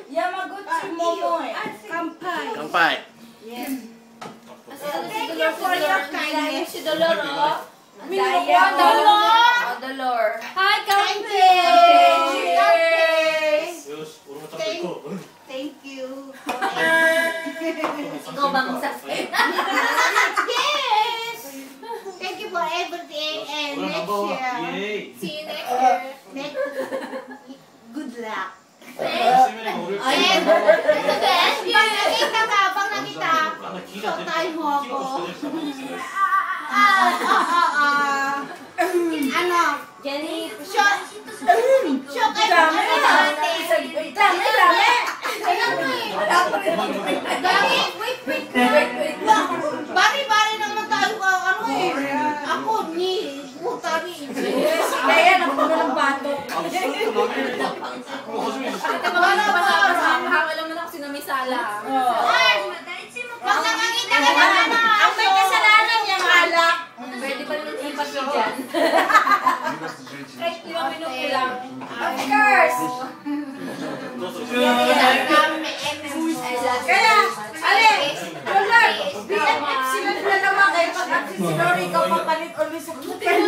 Yamaguchi Momoe. Kampai. Kampai. Yes. Thank you for your kindness. Si Dolor, oh. Dolor. Hi, Kampai. Thank you. Ikaw bang sasayin? Yes. Thank you for everything and next year. See you next year. Good luck. And pag nakita, short time mo ako. Ano? Jenny. Short time mo Bari-bari naman tayo ano eh. Ako ni Putari. Kaya napuno ng batok. Hawa lang naman ako sinamisala. Pag nakakita ka na Ang may kasalanan niyang alak. Pwede pa rin ipas ko dyan. Kahit 5 minuto lang. Of course. Kaya, ale, Dolor, BFF sila na naman kayo pag absent si Dory, ikaw papalit ulit sa kutin.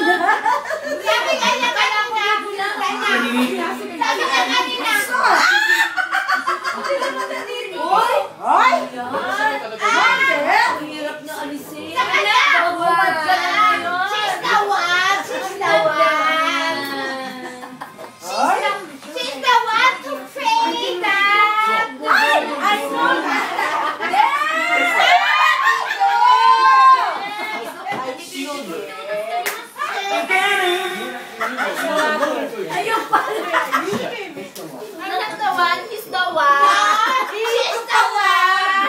Sabi ka niya kanina. Sabi ka kanina. Hoy! Hoy! Ang hirap na alisin. She's the one. She's the one. She's the one to pray that. I know that! Ayun pala! He's the one. He's the one. She's the one.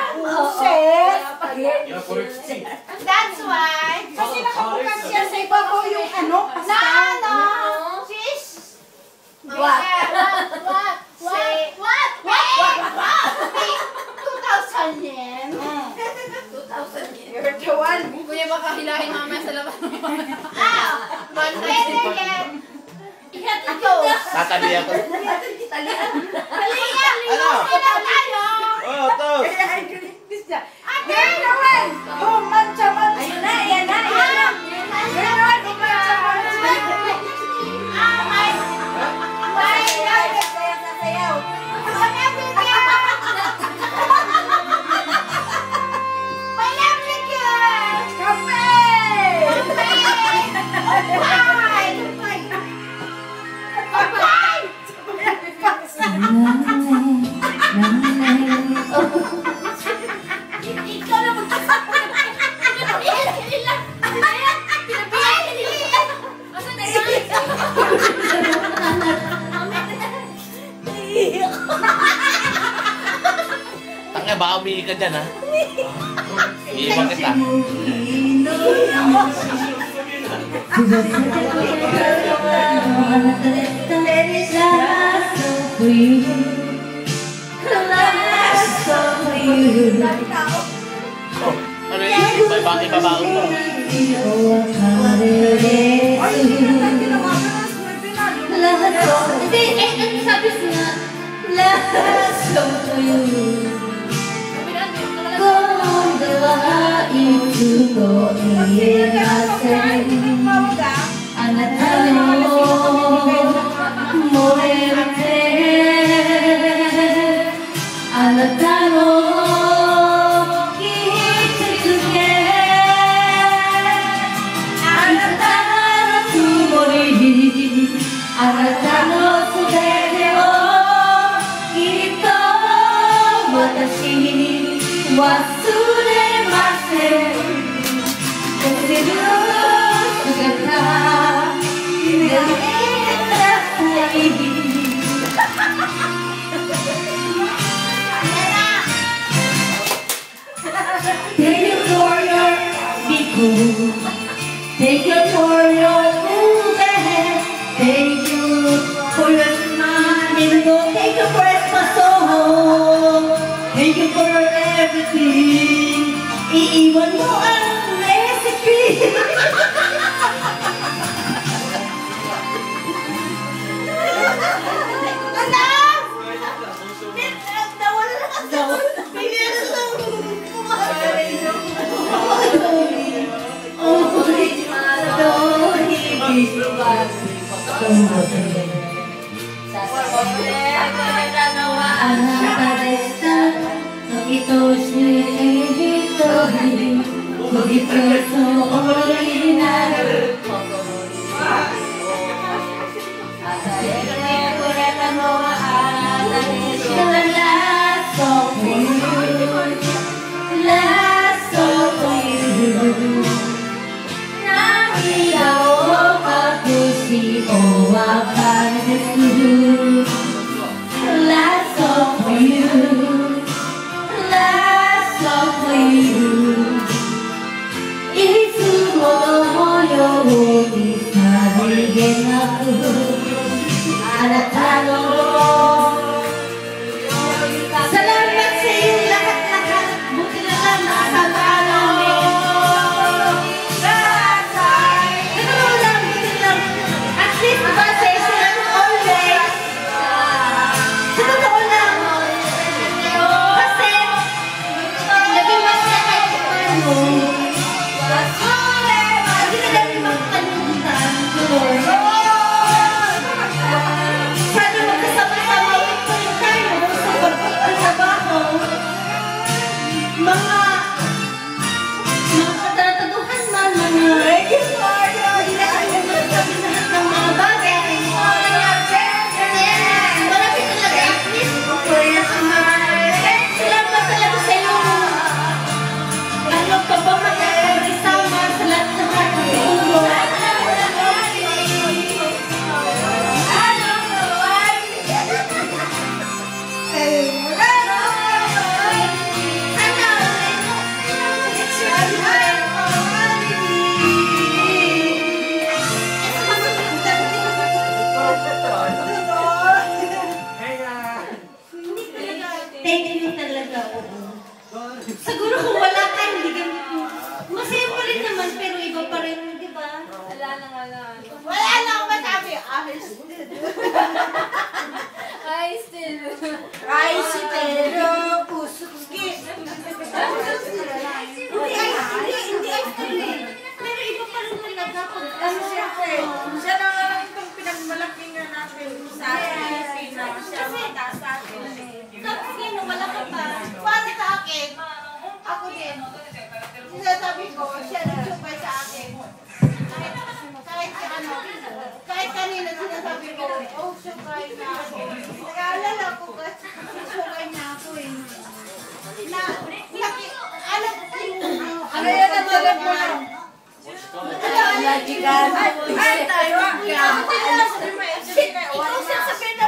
That's why. Kasi nakabukas siya sa ibabaw yung ano, pasta. No. She's. What? What? 2,000 yen. 2,000 yen. You're the one. Kuya, baka hilahin mamaya sa labas. Pwede yan. Ihatid ko. Tatali ako. Ano? Tayo. Oh, to. You're the one. Oh, mancha-mancha. Ayun na, ayan na, ayan na. You're the one, oh, mancha-mancha. Sayaw. My lovely girl. Kape! Ikaw na magkasabi. Asan na yan? Tangga, baka umihi ka dyan, ha? Iiwan kita. Oh, ano yun? May babaon mo. Hindi, ano sabi nga? Last song to you. Take you for your movie. Take you for your smile. Take you for espresso. Take you for everything. Iiwan mo ang recipe. Alam! あなたでした時とし一人恋とそうになる与えてくれたのはあなたでした Last song for you Last song for you 涙を隠しお別れする Last song for you Last song for you いつものようにさりげなくあなたの Salamat sa iyong lahat-lahat buti na lang nakasama namin Ito lang, buti lang At least diba sa isilang always Sa totoo lang Kasi naging masaya kahit paano Hindi na namin magkalimutan Sana magkasama-sama ulit po rin tayo sa pagtrabaho mga katrataduhan man mga hindi na tayo magsasabi lahat ng mga bagay marami talaga at least salamat talaga sa iyo ano pa ba magkakasama sa lahat-lahat ng ulo Thank you talaga. Siguro kung wala ka, hindi ka... Masaya pa rin naman, pero iba pa rin, di ba? Wala na akong masabi. Ay, si Pero, pusuki. Hindi, Pero iba pa rin talaga pag siya na itong pinagmalaki nga natin sa Pilipinas. Siya ang mataas sa atin. tapos yun, wala ka pa. Para sa akin, ako din. Sinasabi ko, siya nagsubay sa akin. Kahit kanina sinasabi ko, oh, subay na ako. Nag-aalala ko kasi subay na ako eh. Ano yan ang malap mo lang? Ikaw siya sabihin na